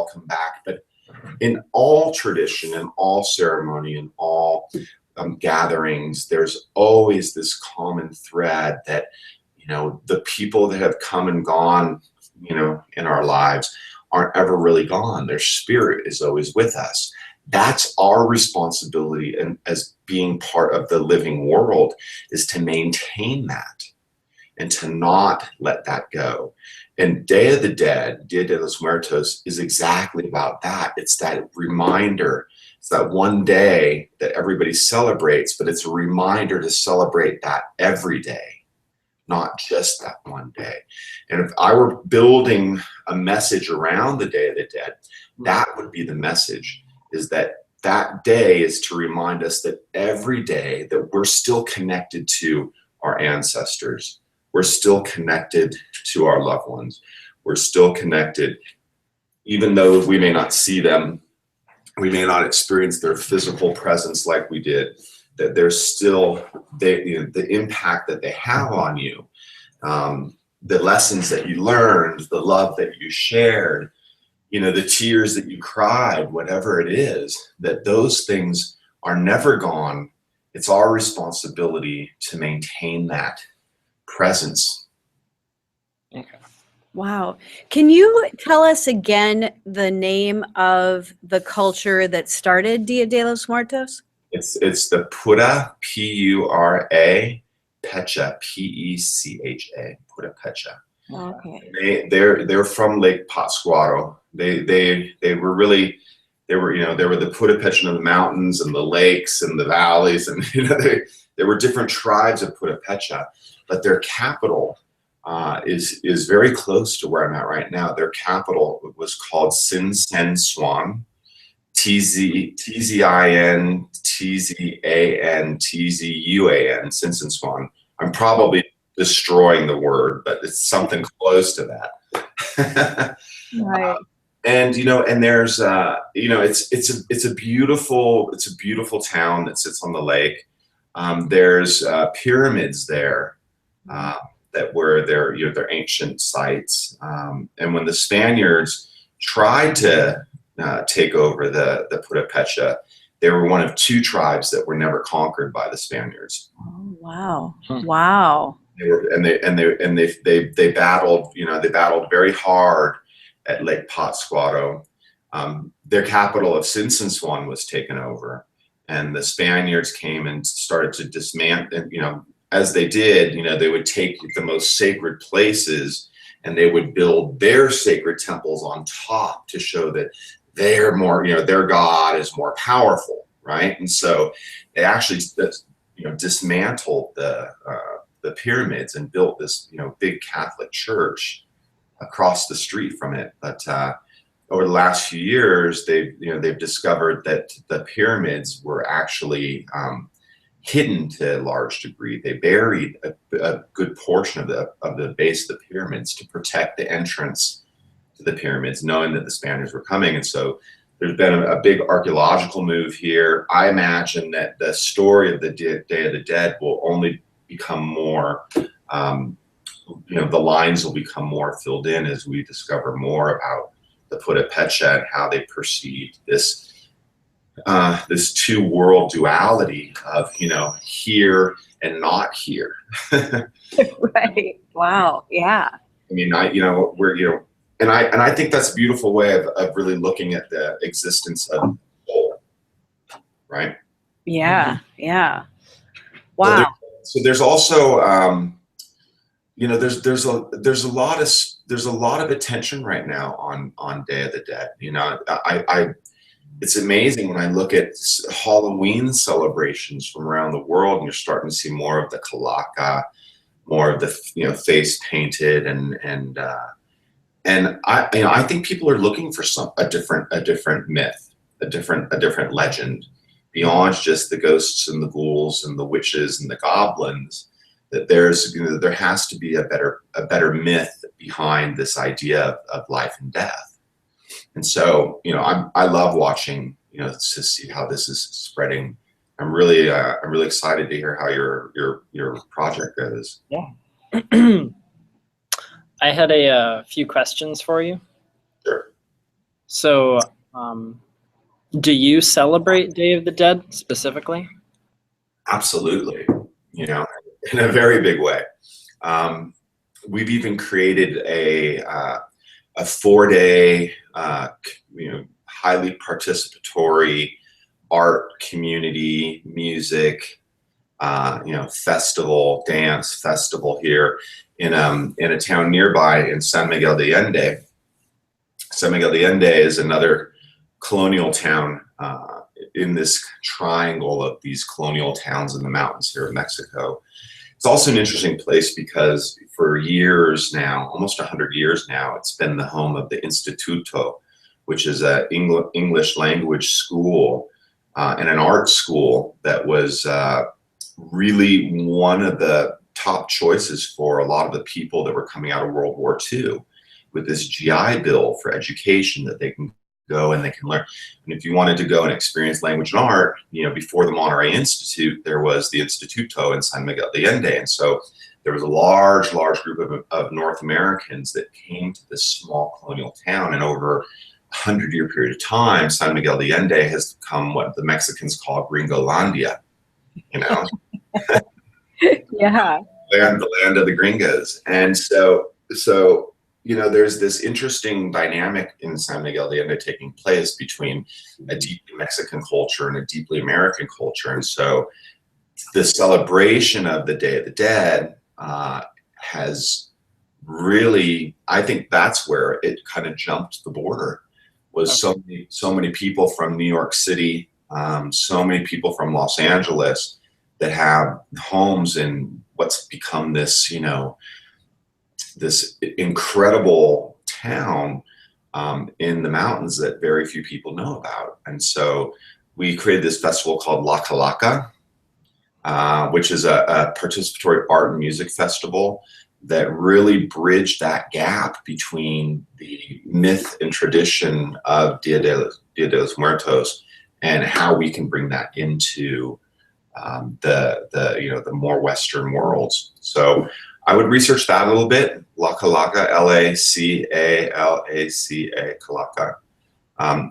all come back. But in all tradition, in all ceremony, in all gatherings, there's always this common thread that, you know, the people that have come and gone, you know, in our lives aren't ever really gone. Their spirit is always with us. That's our responsibility, and as being part of the living world, is to maintain that and to not let that go. And Day of the Dead, Dia de los Muertos, is exactly about that. It's that reminder. It's that one day that everybody celebrates, but it's a reminder to celebrate that every day, not just that one day. And if I were building a message around the Day of the Dead, that would be the message, is that that day is to remind us that every day that we're still connected to our ancestors. We're still connected to our loved ones. We're still connected, even though we may not see them, we may not experience their physical presence like we did, that there's still the impact that they have on you, the lessons that you learned, the love that you shared, you know, the tears that you cried, whatever it is, that those things are never gone. It's our responsibility to maintain that presence. Okay. Wow. Can you tell us again the name of the culture that started Dia de los Muertos? It's the Pura, P-U-R-A, Pecha, P-E-C-H-A, Pura Pecha. Okay. They're from Lake Pátzcuaro. They were really, they were the Purépecha of the mountains and the lakes and the valleys, and you know, there were different tribes of Purépecha, but their capital is very close to where I'm at right now. Their capital was called Tzintzuntzan, T-Z-I-N, T-Z-A-N, T-Z-U-A-N, Tzintzuntzan. I'm probably destroying the word, but it's something close to that. Right. And you know, and there's you know, it's a beautiful town that sits on the lake. There's pyramids there that were their ancient sites. And when the Spaniards tried to take over the Purépecha, they were one of two tribes that were never conquered by the Spaniards. Oh, wow. Wow. They battled, you know, they battled very hard at Lake Pátzcuaro. Their capital of Tzintzuntzan was taken over, and the Spaniards came and started to dismantle, and, you know, as they did, you know, they would take the most sacred places and they would build their sacred temples on top to show that they're more, you know, their God is more powerful, right? And so they actually, you know, dismantled the pyramids and built this, you know, big Catholic church across the street from it. But over the last few years, they've discovered that the pyramids were actually hidden to a large degree. They buried a good portion of the base of the pyramids to protect the entrance to the pyramids, knowing that the Spaniards were coming. And so there's been a big archaeological move here. I imagine that the story of the Day of the Dead will only become more, you know, the lines will become more filled in as we discover more about the Purépecha and how they perceived this this two-world duality of, you know, here and not here. Right. Wow. Yeah. I mean, we're, you know, and I think that's a beautiful way of really looking at the existence of the soul, right? Yeah. Yeah. Wow. So there's also, you know, there's a lot of attention right now on Day of the Dead. You know, it's amazing when I look at Halloween celebrations from around the world, and you're starting to see more of the kalaka, more of the, you know, face painted, and I think people are looking for a different myth, a different legend beyond just the ghosts and the ghouls and the witches and the goblins. That there's, you know, there has to be a better myth behind this idea of life and death. And so, you know, I love watching, you know, to see how this is spreading. I'm really excited to hear how your project goes. Yeah. I had a few questions for you. Sure. So, do you celebrate Day of the Dead specifically? Absolutely, you know, in a very big way. Um, we've even created a 4-day, highly participatory art, community, music, festival, dance festival here in a town nearby in San Miguel de Allende. San Miguel de Allende is another colonial town in this triangle of these colonial towns in the mountains here in Mexico. It's also an interesting place because for years now, almost 100 years now, it's been the home of the Instituto, which is an English language school and an art school that was really one of the top choices for a lot of the people that were coming out of World War II, with this GI Bill for education that they can go and they can learn. And if you wanted to go and experience language and art, before the Monterey Institute, there was the Instituto in San Miguel de Allende. And so there was a large group of North Americans that came to this small colonial town. And over a 100-year period of time, San Miguel de Allende has become what the Mexicans call Gringolandia, Yeah. the land of the gringos. And so there's this interesting dynamic in San Miguel de Allende taking place between a deeply Mexican culture and a deeply American culture. And so the celebration of the Day of the Dead has really, I think that's where it kind of jumped the border, was so many people from New York City, so many people from Los Angeles that have homes in what's become this, this incredible town in the mountains that very few people know about. And so we created this festival called La Calaca, which is a participatory art and music festival that really bridged that gap between the myth and tradition of Dia de los Muertos and how we can bring that into the more Western worlds. So I would research that a little bit. La Calaca, Lacalaca, Calaca.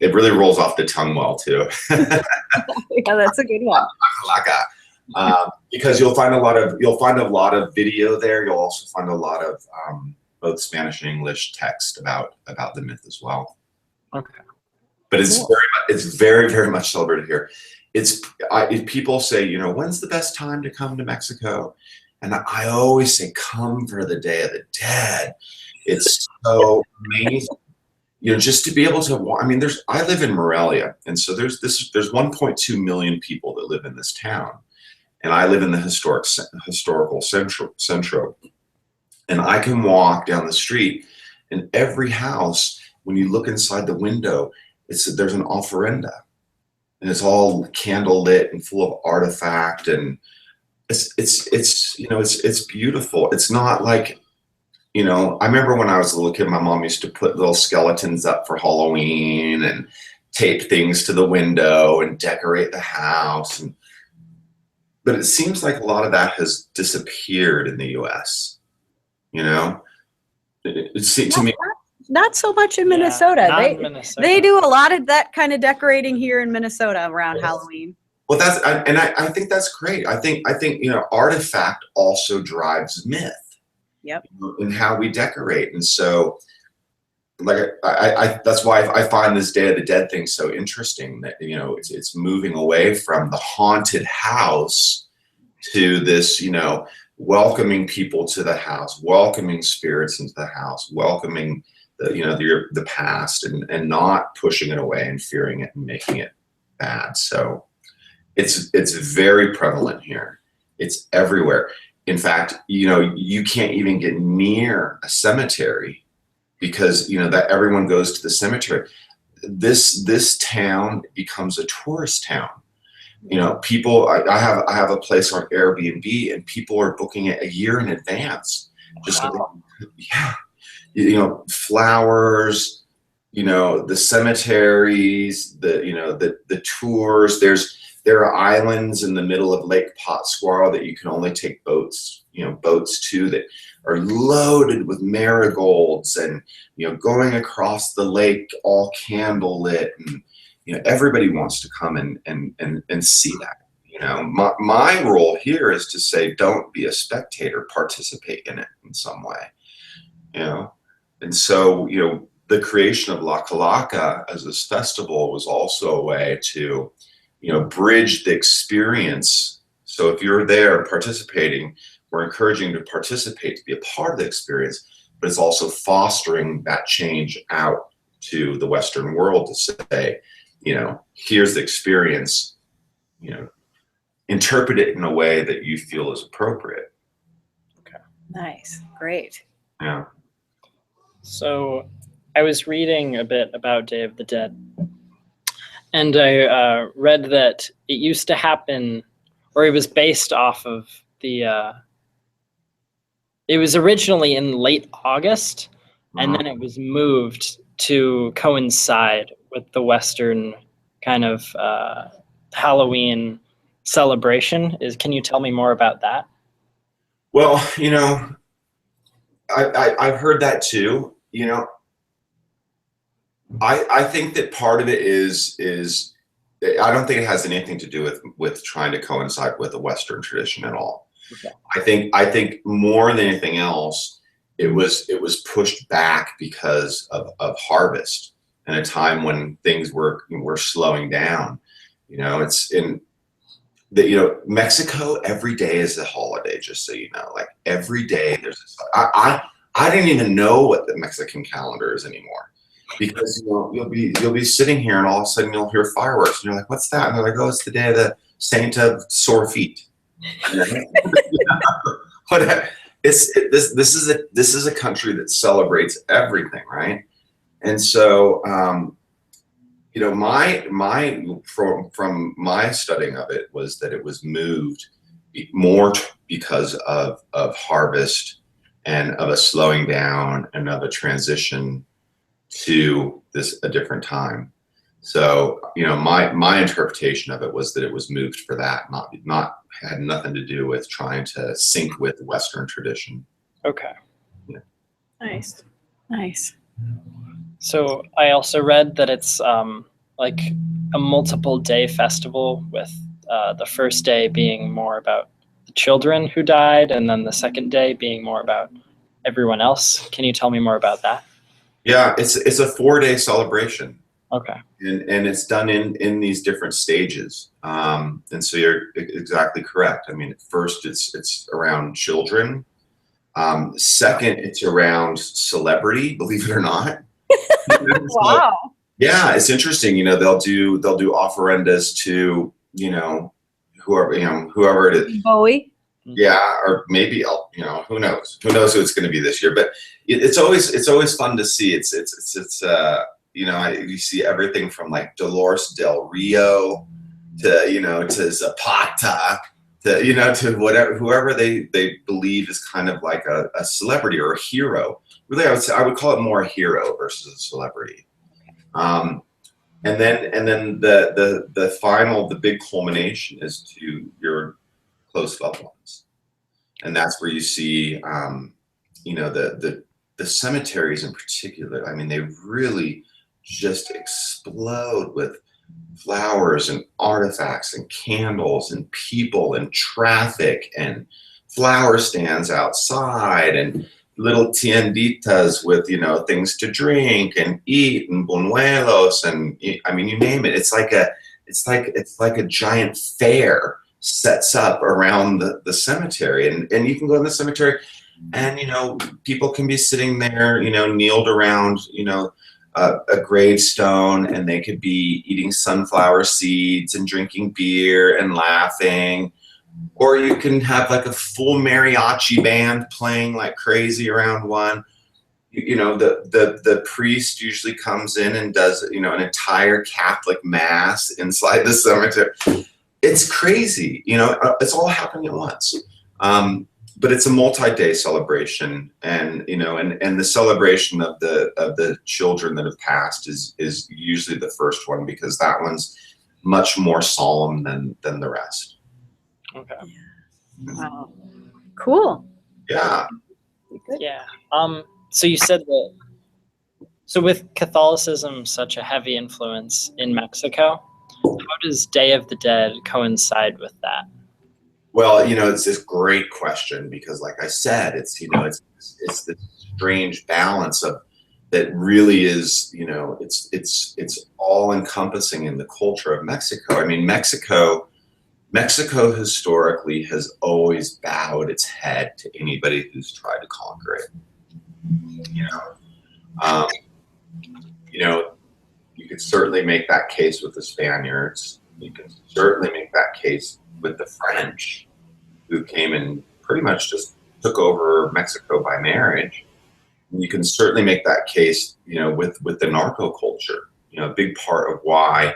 It really rolls off the tongue well too. Yeah, that's a good one. Calaca. Because you'll find a lot of video there. You'll also find a lot of both Spanish and English text about the myth as well. Okay. But it's very, very much celebrated here. If people say, when's the best time to come to Mexico? And I always say, come for the Day of the Dead. It's so amazing, just to be able to. I mean, I live in Morelia, and so there's 1.2 million people that live in this town, and I live in the historical centro, and I can walk down the street, and every house, when you look inside the window, there's an ofrenda, and it's all candle lit and full of artifact, and it's beautiful. It's not like, I remember when I was a little kid, my mom used to put little skeletons up for Halloween and tape things to the window and decorate the house. But it seems like a lot of that has disappeared in the US. It seemed to me. Not so much in Minnesota. They do a lot of that kind of decorating here in Minnesota around Halloween. Well, I think that's great. I think artifact also drives myth. Yep. In how we decorate, and so that's why I find this Day of the Dead thing so interesting. That it's moving away from the haunted house to this welcoming people to the house, welcoming spirits into the house, welcoming the past, and not pushing it away and fearing it and making it bad. So. It's very prevalent here. It's everywhere. In fact, you can't even get near a cemetery because that everyone goes to the cemetery. This town becomes a tourist town. People. I have a place on Airbnb, and people are booking it a year in advance. Wow. Flowers. The cemeteries. The tours. there are islands in the middle of Lake Pátzcuaro that you can only take boats to, that are loaded with marigolds, and going across the lake all candle lit, and everybody wants to come and see that. My role here is to say, don't be a spectator, participate in it in some way. And so the creation of La Calaca as this festival was also a way to bridge the experience. So if you're there participating, we're encouraging you to participate, to be a part of the experience, but it's also fostering that change out to the Western world to say, here's the experience, interpret it in a way that you feel is appropriate. Okay. Nice. Great. Yeah. So I was reading a bit about Day of the Dead, and I read that it used to happen, or it was based off of it was originally in late August, and then it was moved to coincide with the Western kind of Halloween celebration. Can you tell me more about that? Well, I've heard that too. I think that part of it is I don't think it has anything to do with trying to coincide with the Western tradition at all. Okay. I think more than anything else, it was pushed back because of harvest, and a time when things were slowing down. It's in Mexico, every day is a holiday, just so you know. Like every day there's I didn't even know what the Mexican calendar is anymore, because you'll be sitting here and all of a sudden you'll hear fireworks and you're like, what's that? And they're like, oh, it's the day of the Saint of Sore Feet. But this is a country that celebrates everything, right? And so from my studying of it was that it was moved more because of harvest and of a slowing down and of a transition to a different time. So my interpretation of it was that it was moved for that, not had nothing to do with trying to sync with Western tradition. Okay. Yeah. Nice. So I also read that it's like a multiple day festival, with the first day being more about the children who died, and then the second day being more about everyone else. Can you tell me more about that? Yeah, it's a 4-day celebration. Okay. And it's done in these different stages. And so you're exactly correct. I mean, first it's around children. Second, it's around celebrity, believe it or not. Wow. Yeah, it's interesting. They'll do offerendas to, whoever it is. Bowie. Yeah, or maybe who knows? Who knows who it's going to be this year? But it's always fun to see. It's you see everything from like Dolores Del Rio to Zapata to whoever they believe is kind of like a celebrity or a hero. Really, I would call it more a hero versus a celebrity. And then the final, the big culmination is to your close loved ones, and that's where you see the cemeteries in particular. I mean, they really just explode with flowers and artifacts and candles and people and traffic and flower stands outside and little tienditas with things to drink and eat and buñuelos, and I mean, you name it. It's like a giant fair sets up around the cemetery, and you can go in the cemetery and people can be sitting there kneeled around a gravestone, and they could be eating sunflower seeds and drinking beer and laughing. Or you can have like a full mariachi band playing like crazy around one. The priest usually comes in and does an entire Catholic mass inside the cemetery. It's crazy, it's all happening at once. But it's a multi-day celebration, and the celebration of the children that have passed is usually the first one, because that one's much more solemn than the rest. Okay. Wow. Cool. Yeah. Good. Yeah. So you said that. So with Catholicism such a heavy influence in Mexico, how does Day of the Dead coincide with that? Well, it's this great question because, like I said, it's this strange balance of that really is, it's all encompassing in the culture of Mexico. I mean, Mexico historically has always bowed its head to anybody who's tried to conquer it. Um, you could certainly make that case with the Spaniards. You can certainly make that case with the French, who came and pretty much just took over Mexico by marriage. You can certainly make that case, with the narco culture. A big part of why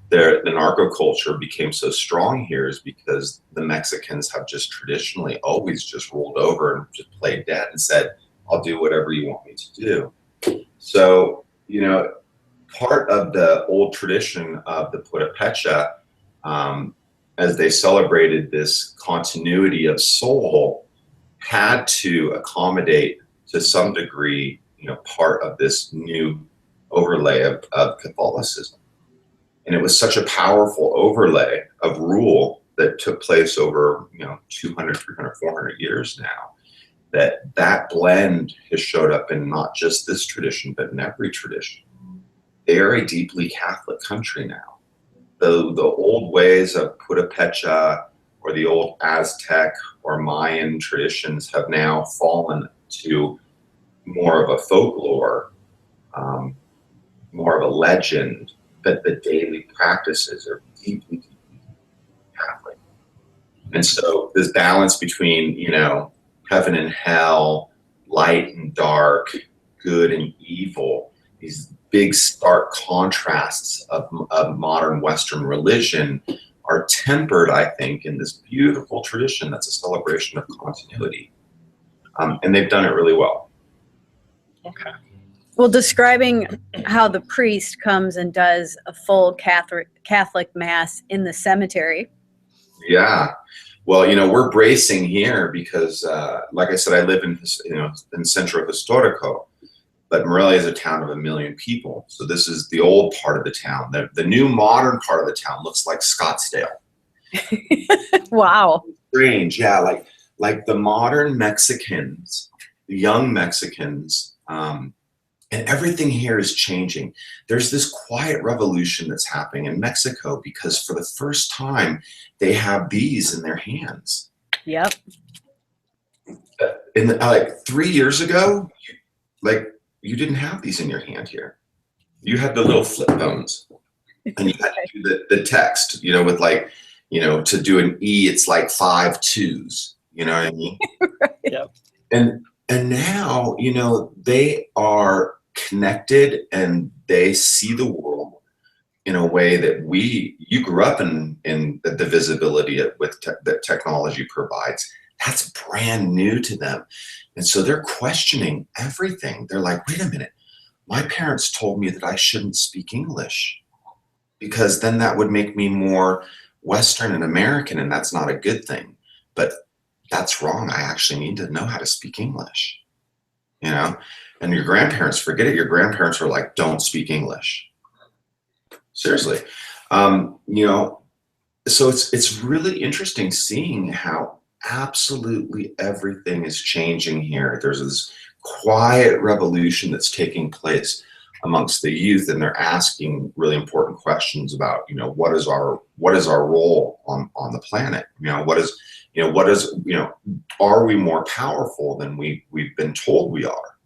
the narco culture became so strong here is because the Mexicans have just traditionally always just rolled over and just played dead and said, "I'll do whatever you want me to do." So, part of the old tradition of the Purépecha, as they celebrated this continuity of soul, had to accommodate to some degree, part of this new overlay of Catholicism. And it was such a powerful overlay of rule that took place over, 200, 300, 400 years now, that blend has showed up in not just this tradition, but in every tradition. They are a deeply Catholic country now. The old ways of Purépecha or the old Aztec or Mayan traditions have now fallen to more of a folklore, more of a legend, but the daily practices are deeply, deeply Catholic. And so this balance between, heaven and hell, light and dark, good and evil, these big stark contrasts of modern Western religion are tempered, I think, in this beautiful tradition that's a celebration of continuity. And they've done it really well. Okay. Well, describing how the priest comes and does a full Catholic mass in the cemetery. Yeah. Well, we're bracing here because, like I said, I live in Centro Histórico, but Morelia is a town of 1 million people. So this is the old part of the town. The new modern part of the town looks like Scottsdale. Wow. Strange, yeah. Like the modern Mexicans, the young Mexicans, and everything here is changing. There's this quiet revolution that's happening in Mexico because for the first time, they have bees in their hands. Yep. Like 3 years ago, you didn't have these in your hand here. You had the little flip phones, and you had to do the text, with to do an E, it's like 5 2s. You know what I mean? Right. Yep. And now, they are connected and they see the world in a way that you grew up in the visibility that technology provides. That's brand new to them. And so they're questioning everything. They're like, wait a minute, my parents told me that I shouldn't speak English because then that would make me more Western and American, and that's not a good thing. But that's wrong. I actually need to know how to speak English, And your grandparents, forget it. Your grandparents were like, don't speak English. Seriously. So it's really interesting seeing how absolutely everything is changing here. There's this quiet revolution that's taking place amongst the youth, and they're asking really important questions about, what is our role on the planet? Are we more powerful than we've been told we are?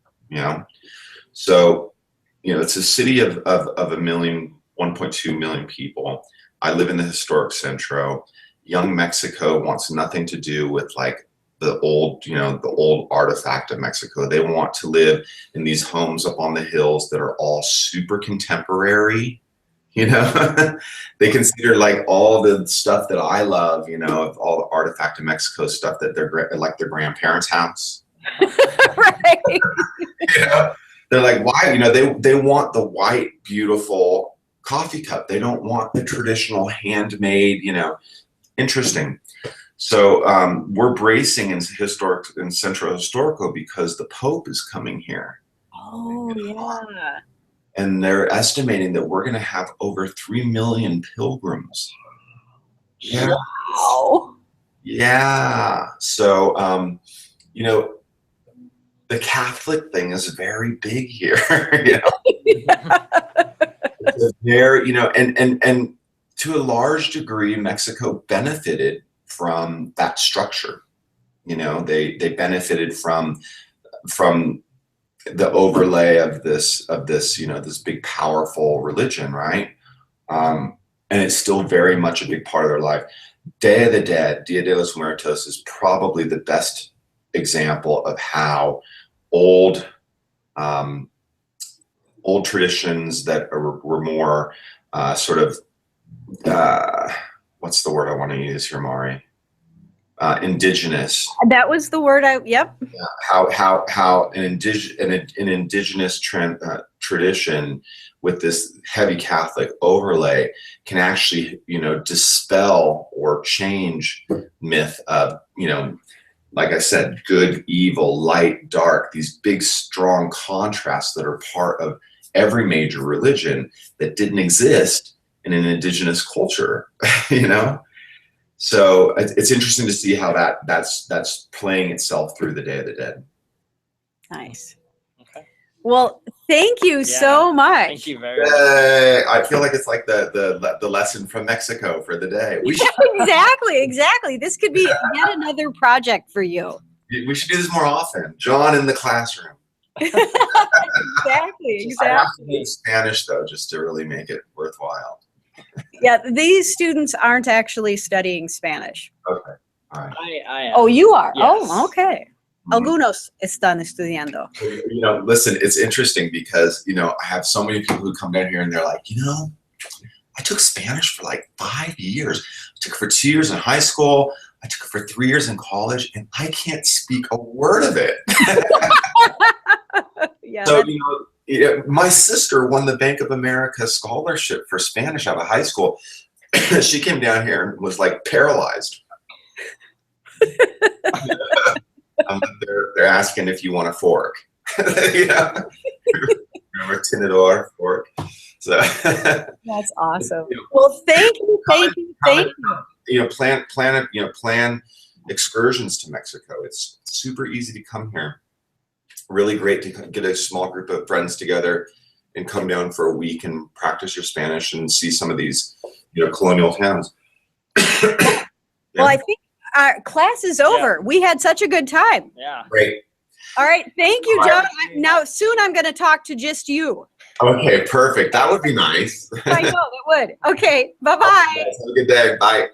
So, it's a city of 1.2 million people. I live in the historic Centro. Young Mexico wants nothing to do with like the old artifact of Mexico. They want to live in these homes up on the hills that are all super contemporary. They consider like all the stuff that I love, of all the artifact of Mexico stuff that they're like their grandparents' house. Right. They're like, why? They want the white, beautiful, coffee cup. They don't want the traditional handmade, interesting. So we're bracing in Central Historical because the Pope is coming here. Oh, yeah. And they're estimating that we're going to have over 3 million pilgrims. Yeah. Wow. Yeah. So, the Catholic thing is very big here. It's very, and to a large degree, Mexico benefited from that structure. They benefited from the overlay of this this big powerful religion, right? And it's still very much a big part of their life. Day of the Dead, Dia de los Muertos, is probably the best example of how old traditions that were more sort of what's the word I want to use here, Mari? Indigenous. That was the word yep. How an indigenous tradition with this heavy Catholic overlay can actually, dispel or change myth of, like I said, good, evil, light, dark, these big, strong contrasts that are part of every major religion that didn't exist in an indigenous culture, So it's interesting to see how that's playing itself through the Day of the Dead. Nice. Okay. Well, thank you so much. Thank you very much. I feel like it's like the lesson from Mexico for the day. Exactly. This could be yet another project for you. We should do this more often. John in the classroom. Exactly. I have to do Spanish though, just to really make it worthwhile. Yeah, these students aren't actually studying Spanish. Okay. All right. I am. Oh, you are? Yes. Oh, okay. Algunos están estudiando. Listen, it's interesting because, I have so many people who come down here and they're like, I took Spanish for like 5 years. I took it for 2 years in high school. I took it for 3 years in college, and I can't speak a word of it. Yeah. So, my sister won the Bank of America scholarship for Spanish out of high school. She came down here and was like paralyzed. They're asking if you want a fork. Remember Tinador fork? So that's awesome. Well, thank you. Plan excursions to Mexico. It's super easy to come here. Really great to get a small group of friends together and come down for a week and practice your Spanish and see some of these, colonial towns. Well, I think our class is over. We had such a good time. Yeah. Great. All right. Thank you, John. Now, soon I'm going to talk to just you. Okay, perfect. That would be nice. I know, it would. Okay. Bye-bye. Have a good day. Bye.